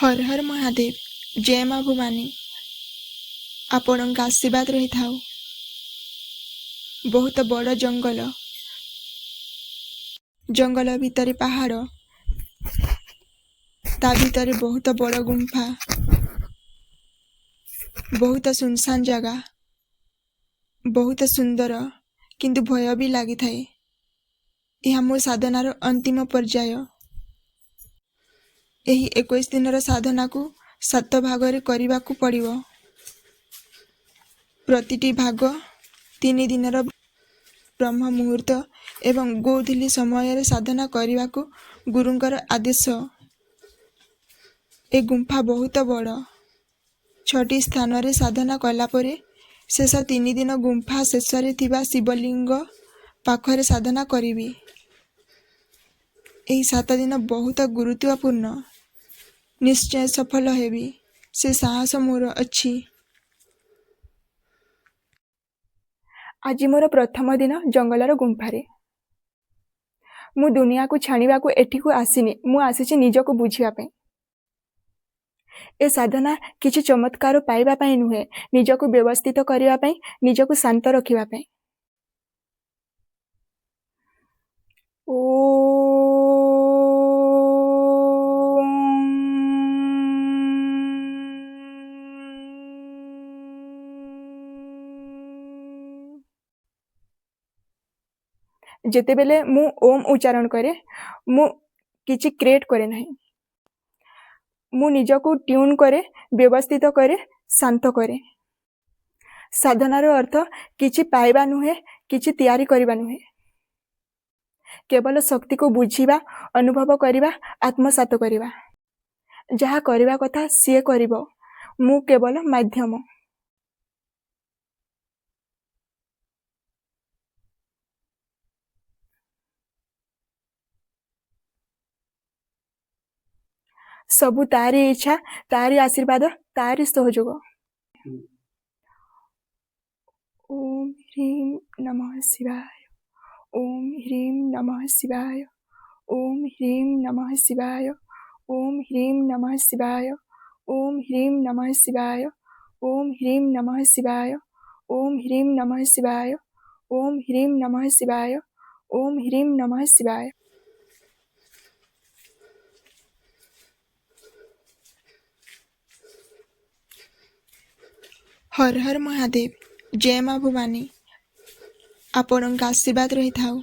हर हर महादेव, जय माँ भवानी। आपणक आशीर्वाद रही थाउ। बहुत बड़ जंगल, जंगल भितर पहाड़, ता भितर बहुत बड़ गुंफा, बहुत सुनसान जगह, बहुत सुंदर किंतु भय भी लगी थाए। यह मो साधनार अंतिम पर्याय। एही 21 दिनर साधना को 7 भागरे करिबाकू पड़िबो। प्रतिटी भाग 3 दिनर ब्रह्म मुहूर्त एवं गोधूली समय साधना करिबाकू गुरुंकर आदेश। ए गुंफा बहुत बड़। 6टी स्थान रे साधना कला परे शेष 3 दिन गुंफा शेष रे थिबा शिवलिंग पाखरे साधना करिबी। एही 7 दिन बहुत गुरुत्वपूर्ण। निश्चय सफल हेबी, से साहस मोर अच्छी। आज मोर प्रथम दिन जंगलर गुंफारे। मु दुनिया को छाणीबा को एठी को आसीनी, मु आसीची निजको बुझिबा पई। ए साधना किछि चमत्कार पाइबा पई नुहे, निजको व्यवस्थित करिबा पई, निजको शांत रखिबा पई। जेते बेले मु ओम उच्चारण करे, मु किछि क्रिएट करे नहीं। मु निजको ट्यून करे, व्यवस्थित करे, शांत करे। साधनार अर्थ किछि पाइबा नुहे, किछि तैयारी करिबा नुहे। केवल शक्ति को बुझिबा, अनुभव करिबा, आत्मसात करिबा। जहा करिबा कथा सिए करिबो, मु केवल माध्यम। सबु तारी इच्छा, तारी आशीर्वाद, तारी सहयोग। ओम ह्रीं नमः शिवाय। ओम ह्रीं नमः शिवाय। ओम ह्रीं नमः शिवाय। ओम ह्रीं नमः शिवाय। ओम ह्रीं नमः शिवाय। ओम ह्रीं नमः शिवाय। ओम ह्रीं नमः शिवाय। ओम ह्रीं नमः शिवाय। ओम ह्रीं नमः शिवाय। हर हर महादेव, जय माँ भवानी। आपणक आशीर्वाद रही थाउ।